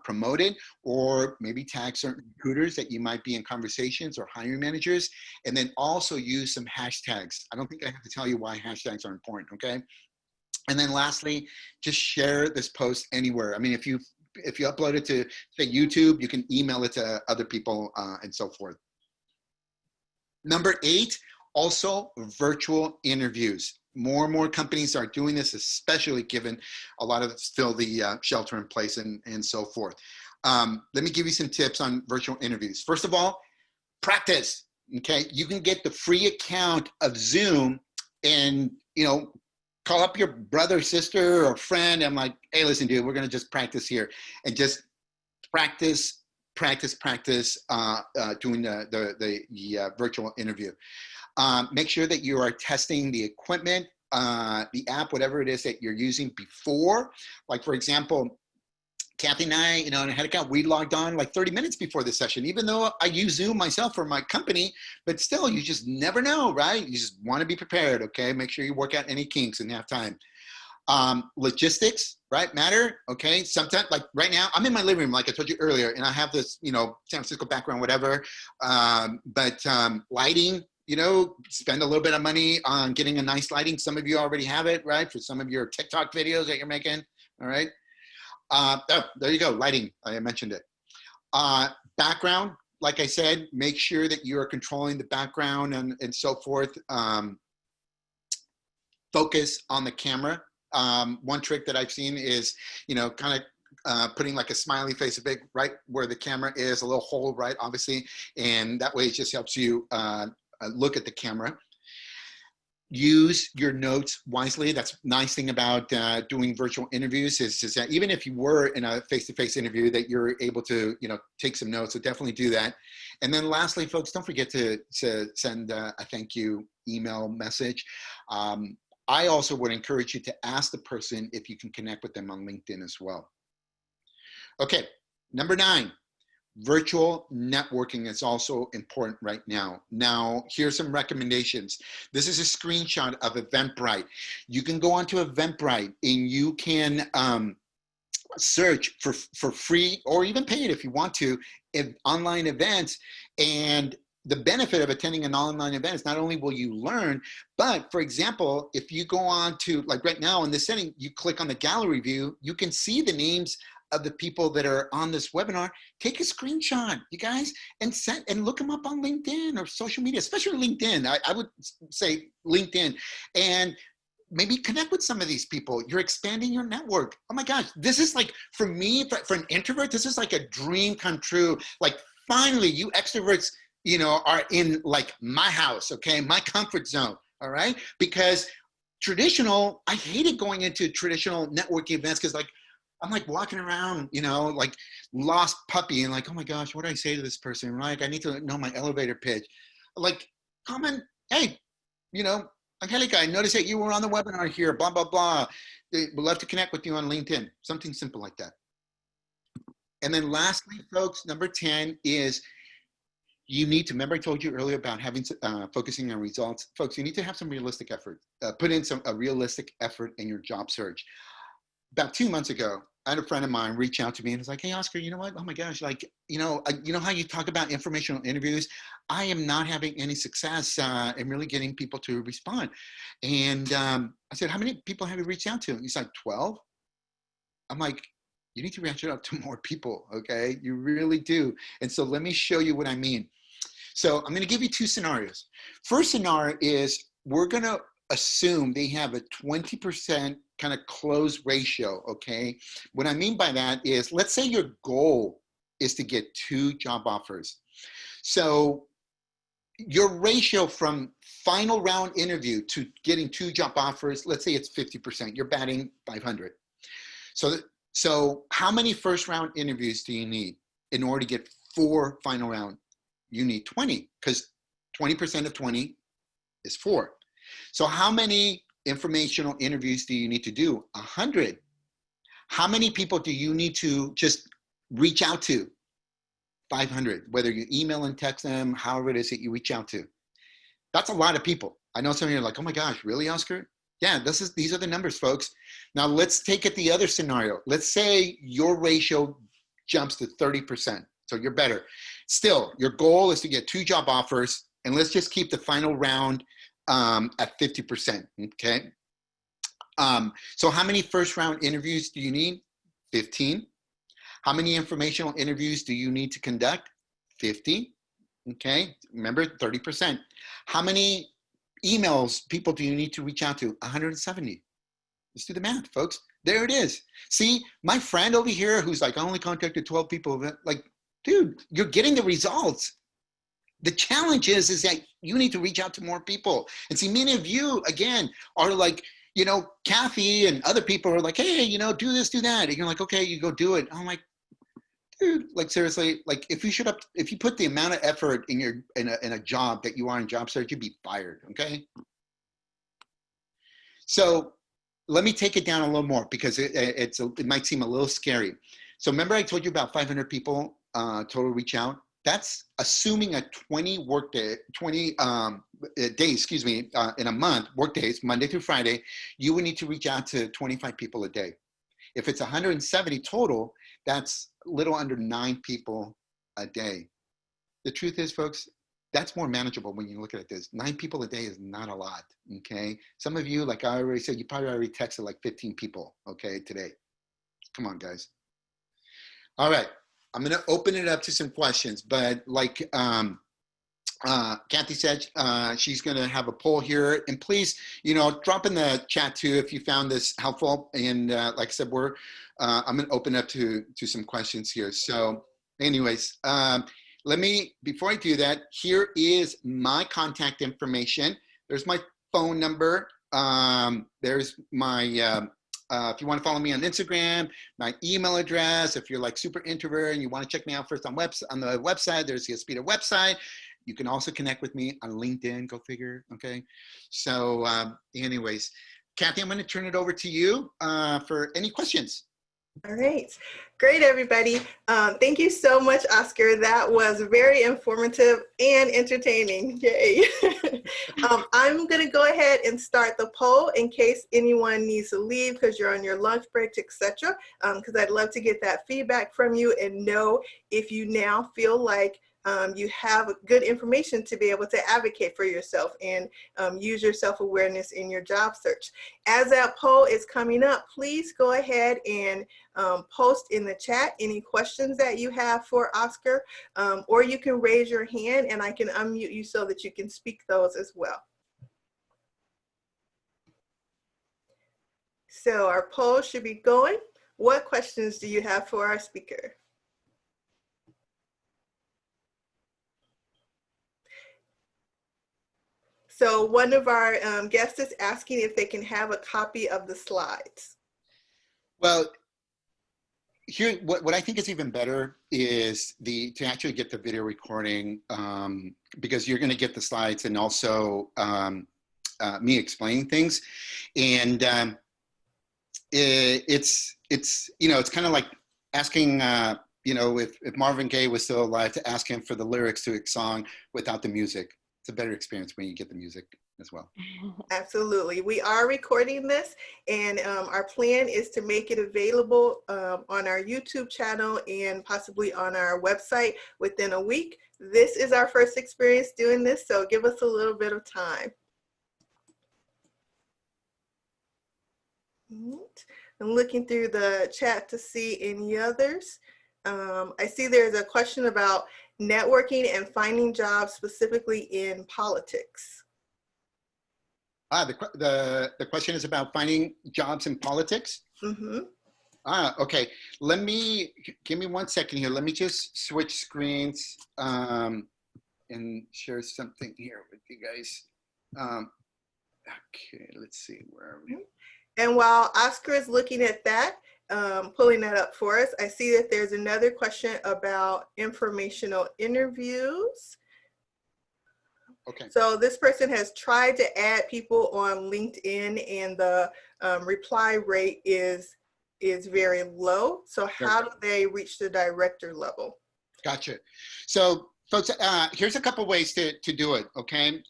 Speaker 2: promote it, or maybe tag certain recruiters that you might be in conversations, or hiring managers, and then also use some hashtags. I don't think I have to tell you why hashtags are important, okay? And then lastly, just share this post anywhere. I mean, if you upload it to, say, YouTube, you can email it to other people and so forth. Number 8, also virtual interviews. More and more companies are doing this, especially given a lot of still the shelter in place and so forth. Let me give you some tips on virtual interviews. First of all, practice, okay? You can get the free account of Zoom and, you know, call up your brother, sister, or friend. I'm like, hey, listen, dude, we're gonna just practice here, and just practice doing the virtual interview. Make sure that you are testing the equipment, the app, whatever it is that you're using before. Like, for example, Kathy and I, you know, in a head account, we logged on like 30 minutes before the session, even though I use Zoom myself for my company, but still, you just never know, right? You just want to be prepared, okay? Make sure you work out any kinks and have time. Logistics, right, matter, okay? Sometimes, like right now, I'm in my living room, like I told you earlier, and I have this, you know, San Francisco background, whatever, but lighting, you know, spend a little bit of money on getting a nice lighting. Some of you already have it, right? For some of your TikTok videos that you're making, all right? Oh, there you go, lighting, I mentioned it. Background, like I said, make sure that you're controlling the background and so forth. Focus on the camera. One trick that I've seen is, you know, kind of putting like a smiley face, a big, right where the camera is, a little hole, right, obviously, and that way it just helps you look at the camera. Use your notes wisely. That's the nice thing about doing virtual interviews is that even if you were in a face-to-face interview, that you're able to, you know, take some notes. So definitely do that. And then lastly, folks, don't forget to send a thank you email message. I also would encourage you to ask the person if you can connect with them on LinkedIn as well. Okay, number 9. Virtual networking is also important right now. Now, here's some recommendations. This is a screenshot of Eventbrite. You can go onto Eventbrite and you can search for free or even paid if you want to, online events. And the benefit of attending an online event is not only will you learn, but for example, if you go on to, like right now in this setting, you click on the gallery view, you can see the names of the people that are on this webinar. Take a screenshot, you guys, and look them up on LinkedIn or social media, especially LinkedIn. I would say LinkedIn. And maybe connect with some of these people. You're expanding your network. Oh my gosh, this is like, for me, for an introvert, this is like a dream come true. Like finally you extroverts, you know, are in like my house, okay? My comfort zone, all right? Because traditional, I hated going into traditional networking events because like, I'm like walking around, you know, like lost puppy and like, oh my gosh, what do I say to this person? Like, I need to know my elevator pitch. Like, comment, hey, you know, Angelica, I noticed that you were on the webinar here, blah, blah, blah. We'd love to connect with you on LinkedIn, something simple like that. And then lastly, folks, number 10 is you need to, remember I told you earlier about having, focusing on results. Folks, you need to have some realistic effort, put in a realistic effort in your job search. About 2 months ago, I had a friend of mine reach out to me and was like, hey, Oscar, you know what? Oh my gosh, like, you know how you talk about informational interviews? I am not having any success in really getting people to respond. And I said, how many people have you reached out to? And he's like, 12. I'm like, you need to reach out to more people, okay? You really do. And so let me show you what I mean. So I'm gonna give you 2 scenarios. First scenario is we're gonna assume they have a 20% kind of close ratio, okay? What I mean by that is, let's say your goal is to get 2 job offers. So your ratio from final round interview to getting 2 job offers, let's say it's 50%, you're batting 500. So how many first round interviews do you need in order to get 4 final round? You need 20, because 20% of 20 is 4. So how many informational interviews do you need to do? 100. How many people do you need to just reach out to? 500, whether you email and text them, however it is that you reach out to. That's a lot of people. I know some of you are like, oh my gosh, really, Oscar? Yeah, these are the numbers, folks. Now let's take it the other scenario. Let's say your ratio jumps to 30%. So you're better. Still, your goal is to get 2 job offers, and let's just keep the final round at 50%, okay? So how many first round interviews do you need? 15. How many informational interviews do you need to conduct? 50, okay? Remember, 30%. How many emails, people do you need to reach out to? 170. Let's do the math, folks. There it is. See, my friend over here who's like, I only contacted 12 people, like, dude, you're getting the results. The challenge is that you need to reach out to more people. And see, many of you, again, are like, you know, Kathy and other people are like, hey, you know, do this, do that. And you're like, okay, you go do it. I'm like, dude, like seriously, like if you put the amount of effort in a job that you are in job search, you'd be fired, okay? So let me take it down a little more because it might seem a little scary. So remember I told you about 500 people total reach out? That's assuming a 20 days, excuse me, in a month, work days, Monday through Friday, you would need to reach out to 25 people a day. If it's 170 total, that's a little under 9 people a day. The truth is, folks, that's more manageable when you look at this. 9 people a day is not a lot, okay? Some of you, like I already said, you probably already texted like 15 people, okay, today. Come on, guys. All right, I'm gonna open it up to some questions, but like Kathy said, she's gonna have a poll here, and please, you know, drop in the chat too if you found this helpful. And like I said, I'm gonna open up to some questions here. So anyways, let me, before I do that, here is my contact information. There's my phone number. There's my, if you want to follow me on Instagram, my email address. If you're like super introvert and you want to check me out first on the website, there's the Aspira website. You can also connect with me on LinkedIn, go figure, okay? So anyways, Kathy, I'm gonna turn it over to you for any questions.
Speaker 1: All right, great, everybody. Thank you so much, Oscar. That was very informative and entertaining. Yay. I'm going to go ahead and start the poll in case anyone needs to leave because you're on your lunch breaks, etc. Because I'd love to get that feedback from you and know if you now feel like you have good information to be able to advocate for yourself and use your self-awareness in your job search. As that poll is coming up, please go ahead and post in the chat any questions that you have for Oscar, or you can raise your hand and I can unmute you so that you can speak those as well. So our poll should be going. What questions do you have for our speaker? So one of our guests is asking if they can have a copy of the slides.
Speaker 2: Well, here, what I think is even better is to actually get the video recording, because you're going to get the slides and also me explaining things, and it's kind of like asking if Marvin Gaye was still alive, to ask him for the lyrics to a song without the music. It's a better experience when you get the music as well.
Speaker 1: Absolutely. We are recording this, and our plan is to make it available on our YouTube channel and possibly on our website within a week. This is our first experience doing this, so give us a little bit of time. I'm looking through the chat to see any others. I see there's a question about networking and finding jobs specifically in politics.
Speaker 2: The question is about finding jobs in politics?
Speaker 1: Mm-hmm.
Speaker 2: Okay. Give me 1 second here. Let me just switch screens and share something here with you guys. Okay, let's see, where are we?
Speaker 1: And while Oscar is looking at that, pulling that up for us, I see that there's another question about informational interviews.
Speaker 2: Okay.
Speaker 1: So this person has tried to add people on LinkedIn, and the reply rate is very low. So how do they reach the director level?
Speaker 2: Gotcha. So folks, here's a couple ways to do it, okay?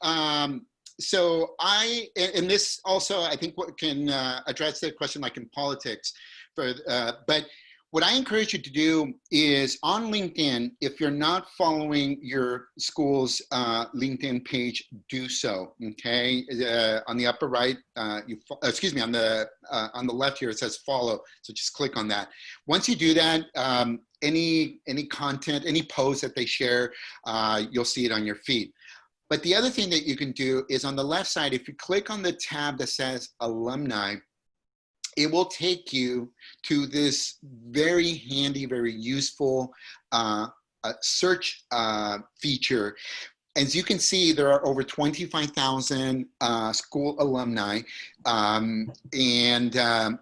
Speaker 2: So and this also, I think, what can address the question like in politics, but what I encourage you to do is on LinkedIn, if you're not following your school's LinkedIn page, do so, okay? On the upper right, on the left here, it says follow, so just click on that. Once you do that, any content, any post that they share, you'll see it on your feed. But the other thing that you can do is on the left side, if you click on the tab that says alumni, it will take you to this very handy, very useful search feature. As you can see, there are over 25,000 school alumni that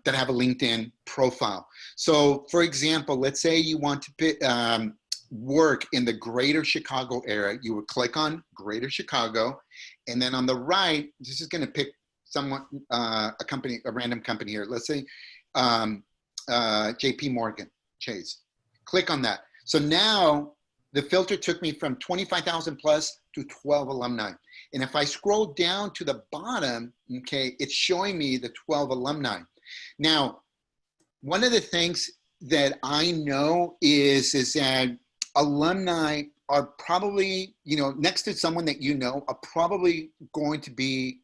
Speaker 2: have a LinkedIn profile. So for example, let's say you want to work in the greater Chicago area. You would click on Greater Chicago, and then on the right, this is going to pick someone, a random company here. Let's say JP Morgan Chase. Click on that. So now the filter took me from 25,000 plus to 12 alumni. And if I scroll down to the bottom, okay, it's showing me the 12 alumni. Now, one of the things that I know is that alumni are probably, next to someone that are probably going to be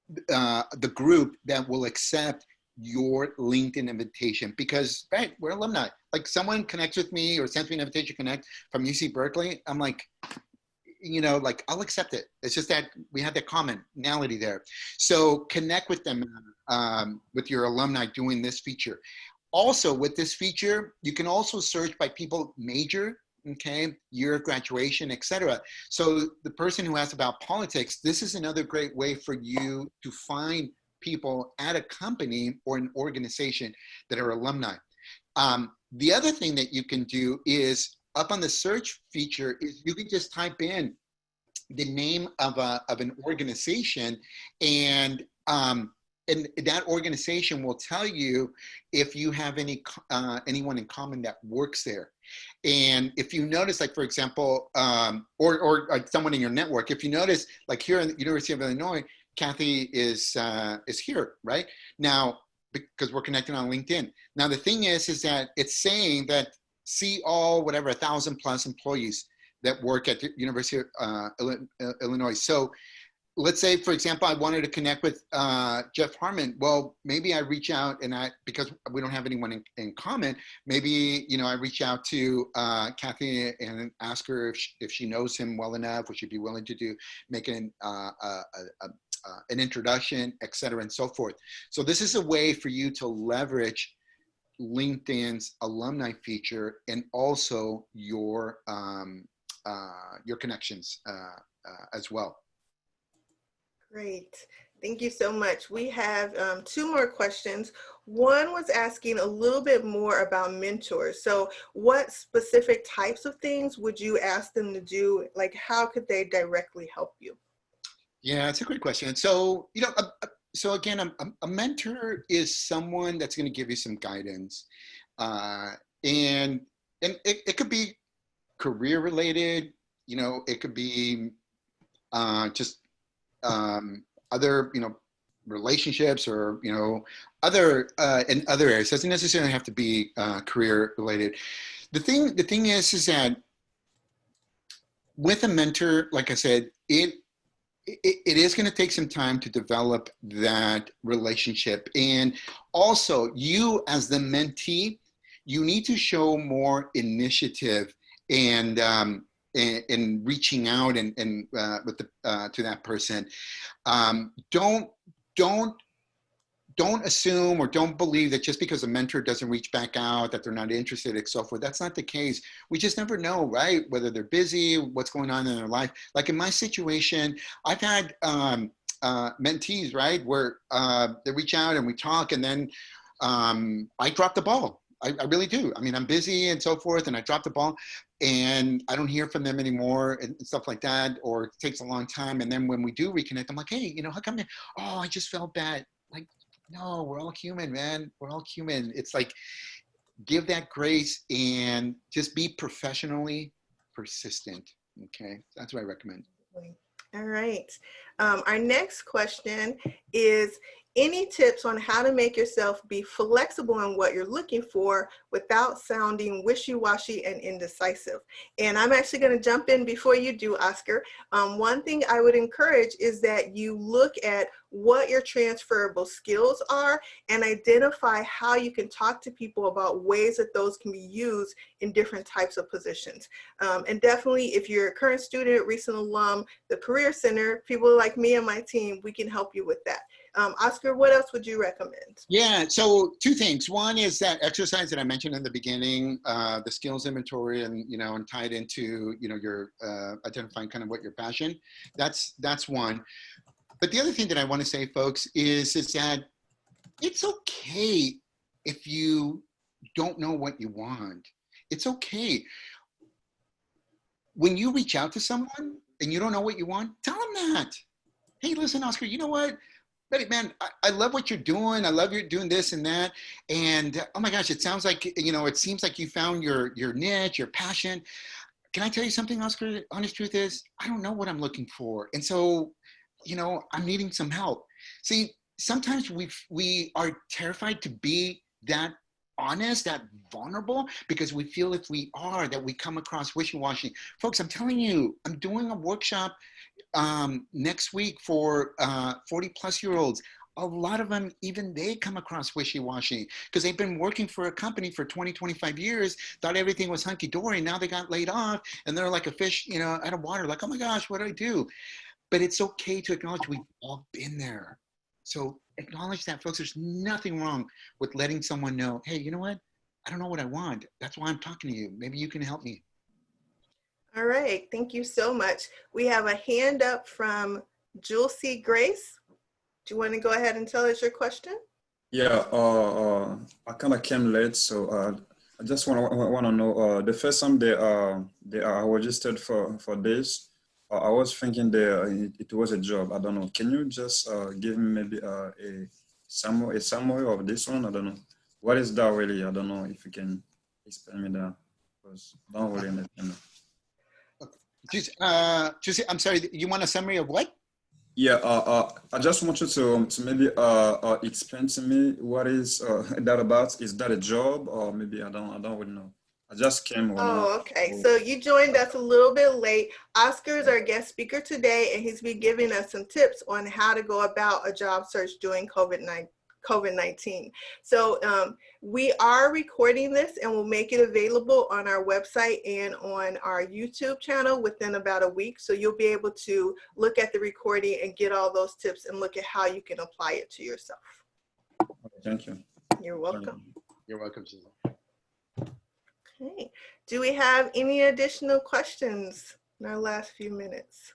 Speaker 2: the group that will accept your LinkedIn invitation, because right, we're alumni. Like someone connects with me or sends me an invitation to connect from UC Berkeley, I'm like, I'll accept it. It's just that we have that commonality there. So connect with them with your alumni doing this feature. Also with this feature, you can also search by people major, okay, year of graduation, etc. So the person who asks about politics, this is another great way for you to find people at a company or an organization that are alumni. The other thing that you can do is up on the search feature is you can just type in the name of an organization, and that organization will tell you if you have anyone in common that works there. And if you notice, like for example, or someone in your network, if you notice, like here in the University of Illinois, Kathy is here, right? Now, because we're connected on LinkedIn. Now the thing is that it's saying that see all 1,000 plus employees that work at the University of Illinois. So let's say, for example, I wanted to connect with Jeff Harmon. Well, maybe I reach out because we don't have anyone in common, maybe, I reach out to Kathy and ask her if she knows him well enough, would she be willing to make an introduction, et cetera, and so forth. So this is a way for you to leverage LinkedIn's alumni feature and also your connections as well.
Speaker 1: Great. Thank you so much. We have two more questions. One was asking a little bit more about mentors. So what specific types of things would you ask them to do? Like, how could they directly help you?
Speaker 2: Yeah, it's a great question. So, so again, a mentor is someone that's going to give you some guidance. And it could be career related, it could be just other, relationships or, other in other areas. It doesn't necessarily have to be career related. The thing is that with a mentor, like I said, it is going to take some time to develop that relationship. And also you as the mentee, you need to show more initiative and in reaching out and with to that person. Don't assume or don't believe that just because a mentor doesn't reach back out that they're not interested and so forth. That's not the case. We just never know, right? Whether they're busy, what's going on in their life. Like in my situation, I've had mentees, right, where they reach out and we talk, and then I drop the ball. I really do. I mean, I'm busy and so forth, and I drop the ball and I don't hear from them anymore and stuff like that, or it takes a long time. And then when we do reconnect, I'm like, hey, how come? Oh, I just felt bad. Like, no, we're all human, man. We're all human. It's like, give that grace and just be professionally persistent. Okay, that's what I recommend.
Speaker 1: All right. Our next question is, any tips on how to make yourself be flexible in what you're looking for without sounding wishy-washy and indecisive? And I'm actually going to jump in before you do, Oscar. One thing I would encourage is that you look at what your transferable skills are and identify how you can talk to people about ways that those can be used in different types of positions. And definitely, if you're a current student, recent alum, the Career Center, people like me and my team, we can help you with that. Oscar, what else would you recommend?
Speaker 2: Yeah, so two things. One is that exercise that I mentioned in the beginning, the skills inventory, and tied into your identifying kind of what your passion. That's one. But the other thing that I want to say, folks, is that it's okay if you don't know what you want. It's okay. When you reach out to someone and you don't know what you want, tell them that. Hey, listen, Oscar, you know what? Man, I love what you're doing. I love you're doing this and that. And oh my gosh, it sounds like, it seems like you found your niche, your passion. Can I tell you something, Oscar? Honest truth is, I don't know what I'm looking for. And so, I'm needing some help. See, sometimes we are terrified to be that honest, that vulnerable, because we feel if we are, that we come across wishy-washy. Folks, I'm telling you, I'm doing a workshop next week for 40-plus-year-olds. A lot of them, even they come across wishy-washy because they've been working for a company for 20, 25 years, thought everything was hunky-dory. Now they got laid off and they're like a fish, out of water. Like, oh my gosh, what do I do? But it's okay to acknowledge we've all been there. So acknowledge that, folks. There's nothing wrong with letting someone know, hey, you know what? I don't know what I want. That's why I'm talking to you. Maybe you can help me.
Speaker 1: All right, thank you so much. We have a hand up from Julcie Grace. Do you want to go ahead and tell us your question?
Speaker 3: Yeah, I kind of came late, so I just want to know the first time they are registered for this. I was thinking it was a job. I don't know. Can you just give me maybe a summary of this one? I don't know. What is that really? I don't know if you can explain me that, because I don't really understand.
Speaker 2: Julcie, I'm sorry, you want a summary of what?
Speaker 3: Yeah, I just want you to maybe explain to me what is that about. Is that a job, or maybe I don't really know. I just came.
Speaker 1: Okay. So you joined us a little bit late. Oscar is our guest speaker today, and he's been giving us some tips on how to go about a job search during COVID-19. So we are recording this and we'll make it available on our website and on our YouTube channel within about a week. So you'll be able to look at the recording and get all those tips and look at how you can apply it to yourself.
Speaker 3: Thank you.
Speaker 1: You're welcome.
Speaker 2: You're welcome, Susan.
Speaker 1: Okay. Do we have any additional questions in our last few minutes?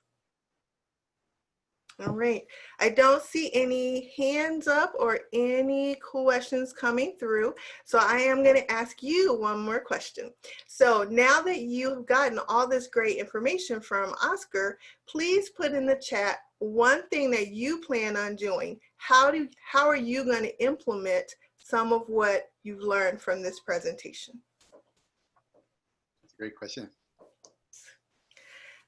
Speaker 1: All right. I don't see any hands up or any questions coming through. So I am going to ask you one more question. So now that you've gotten all this great information from Oscar, please put in the chat one thing that you plan on doing. How are you going to implement some of what you've learned from this presentation?
Speaker 2: That's a great question.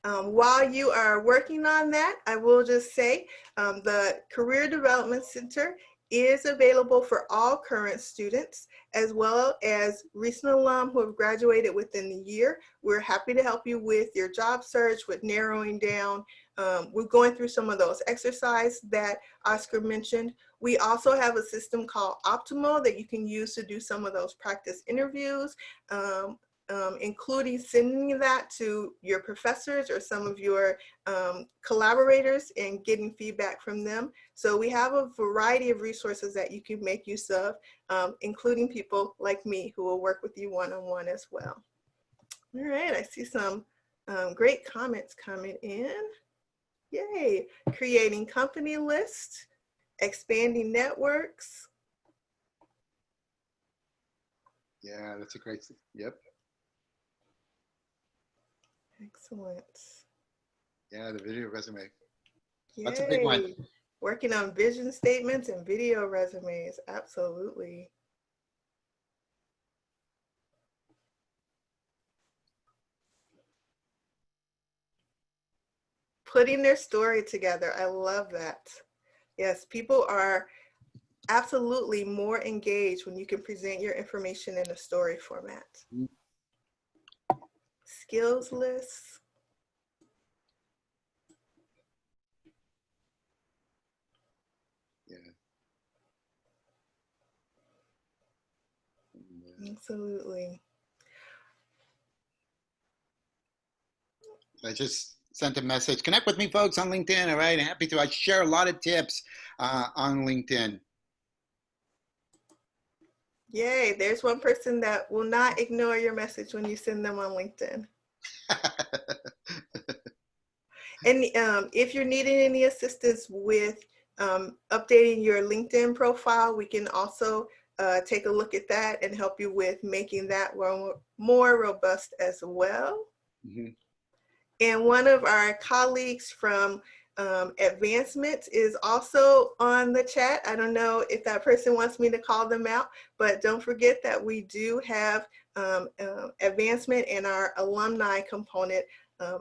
Speaker 1: While you are working on that, I will just say the Career Development Center is available for all current students, as well as recent alum who have graduated within the year. We're happy to help you with your job search, with narrowing down. We're going through some of those exercises that Oscar mentioned. We also have a system called Optimal that you can use to do some of those practice interviews. Including sending that to your professors or some of your collaborators and getting feedback from them. So we have a variety of resources that you can make use of, including people like me who will work with you one-on-one as well. All right, I see some great comments coming in. Yay, creating company lists, expanding networks.
Speaker 2: Yeah, that's a great, yep.
Speaker 1: Excellent.
Speaker 2: Yeah, the video resume.
Speaker 1: Yay.
Speaker 2: That's a big one.
Speaker 1: Working on vision statements and video resumes. Absolutely. Putting their story together. I love that. Yes, people are absolutely more engaged when you can present your information in a story format. Mm-hmm. Skills lists.
Speaker 2: Yeah.
Speaker 1: Absolutely.
Speaker 2: I just sent a message. Connect with me, folks, on LinkedIn. All right, happy to. I share a lot of tips on LinkedIn.
Speaker 1: Yay, there's one person that will not ignore your message when you send them on LinkedIn. And if you're needing any assistance with updating your LinkedIn profile, we can also take a look at that and help you with making that more robust as well. Mm-hmm. And one of our colleagues from Advancement is also on the chat. I don't know if that person wants me to call them out, but don't forget that we do have Advancement in our alumni component,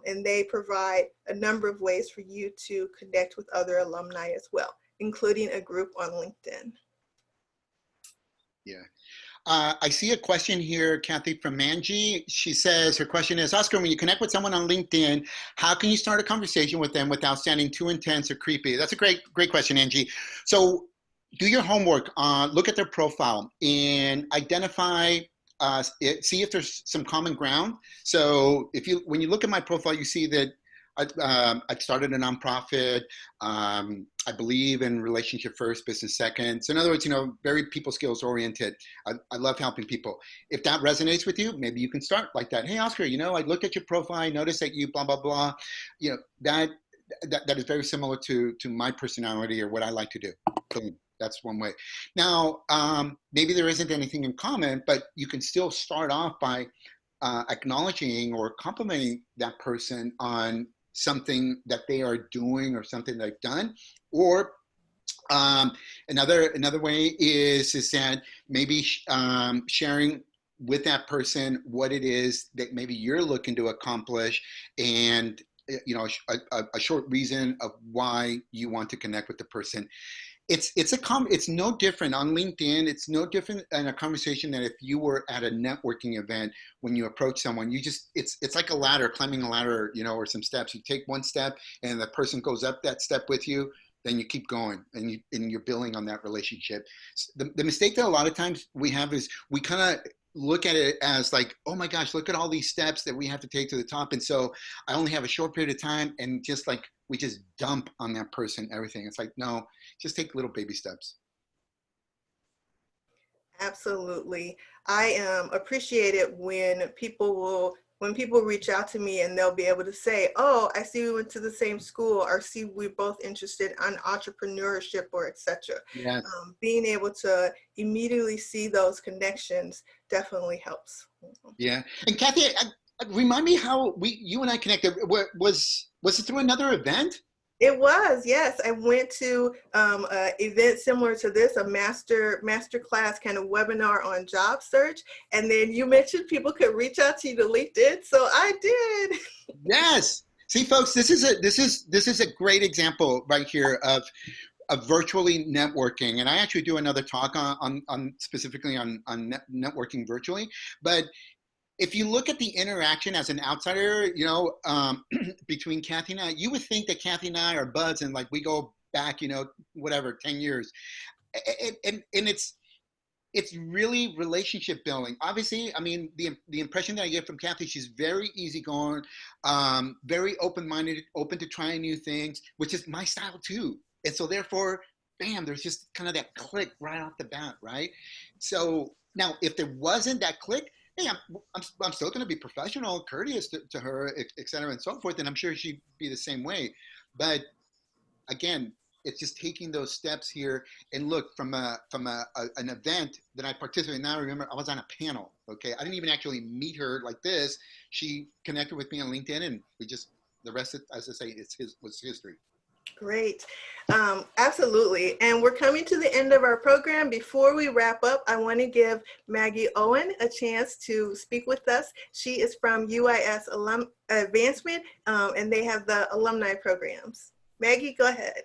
Speaker 1: and they provide a number of ways for you to connect with other alumni as well, including a group on LinkedIn.
Speaker 2: Yeah. I see a question here, Kathy, from Manji. She says, her question is, Oscar, when you connect with someone on LinkedIn, how can you start a conversation with them without sounding too intense or creepy? That's a great question, Angie. So do your homework, look at their profile and identify, see if there's some common ground. So when you look at my profile, you see that I've started a nonprofit. I believe in relationship first, business second. So in other words, very people skills oriented. I love helping people. If that resonates with you, maybe you can start like that. Hey, Oscar, I looked at your profile. I noticed that you blah, blah, blah. That is very similar to my personality or what I like to do. Boom. That's one way. Now, maybe there isn't anything in common, but you can still start off by acknowledging or complimenting that person on something that they are doing or something they've done. Or another way is that maybe sharing with that person what it is that maybe you're looking to accomplish, and a short reason of why you want to connect with the person. It's no different on LinkedIn. It's no different in a conversation than if you were at a networking event. When you approach someone, it's like a ladder, climbing a ladder, or some steps. You take one step and the person goes up that step with you. then you keep going and you're building on that relationship. The mistake that a lot of times we have is we kind of look at it as like, oh my gosh, look at all these steps that we have to take to the top. And so I only have a short period of time, and just like we just dump on that person everything. It's like, no, just take little baby steps.
Speaker 1: Absolutely. I appreciate it when people reach out to me and they'll be able to say, oh, I see we went to the same school, or see we're both interested in entrepreneurship, or etc.
Speaker 2: Yes.
Speaker 1: Being able to immediately see those connections definitely helps.
Speaker 2: Yeah. And Kathy, remind me how you and I connected. Was it through another event?
Speaker 1: It was, yes. I went to an event similar to this, a master class kind of webinar on job search. And then you mentioned people could reach out to you to LinkedIn. So I did.
Speaker 2: Yes. See, folks, this is a great example right here of virtually networking. And I actually do another talk on specifically on networking virtually. But if you look at the interaction as an outsider, you know, between Kathy and I, you would think that Kathy and I are buds and like we go back, you know, whatever, 10 years. And it's really relationship building. Obviously, I mean, the impression that I get from Kathy, she's very easygoing, very open-minded, open to trying new things, which is my style too. And so therefore, bam, there's just kind of that click right off the bat, right? So now if there wasn't that click, hey, I'm still going to be professional, courteous to her, et cetera, and so forth. And I'm sure she'd be the same way. But again, it's just taking those steps here. And look, from an event that I participated in, now I remember I was on a panel. Okay, I didn't even actually meet her like this. She connected with me on LinkedIn, and the rest, as I say, was history.
Speaker 1: Great. Absolutely. And we're coming to the end of our program. Before we wrap up, I want to give Maggie Owen a chance to speak with us. She is from UIS Advancement, and they have the alumni programs. Maggie, go ahead.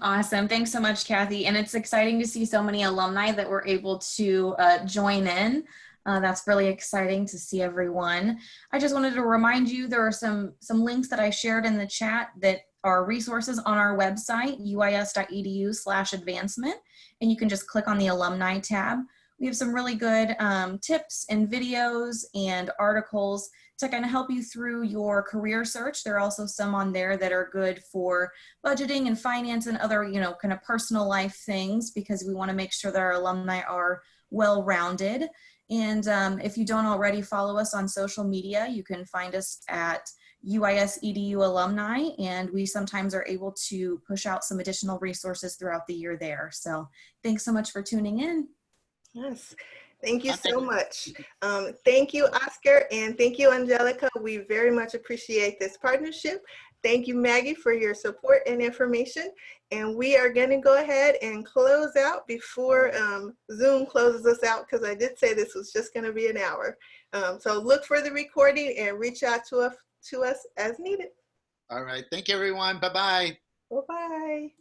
Speaker 4: Awesome. Thanks so much, Kathy. And it's exciting to see so many alumni that were able to join in. That's really exciting to see everyone. I just wanted to remind you, there are some links that I shared in the chat that are resources on our website, uis.edu/advancement, and you can just click on the alumni tab. We have some really good tips and videos and articles to kind of help you through your career search. There are also some on there that are good for budgeting and finance and other, you know, kind of personal life things, because we want to make sure that our alumni are well-rounded. And if you don't already follow us on social media, you can find us at UIS EDU alumni, and we sometimes are able to push out some additional resources throughout the year there. So thanks so much for tuning in.
Speaker 1: Yes, thank you so much. Thank you, Oscar, and thank you, Angelica. We very much appreciate this partnership. Thank you, Maggie, for your support and information. And we are going to go ahead and close out before Zoom closes us out, because I did say this was just going to be an hour. So look for the recording and reach out to us as needed.
Speaker 2: All right. Thank you, everyone. Bye-bye.
Speaker 1: Bye-bye.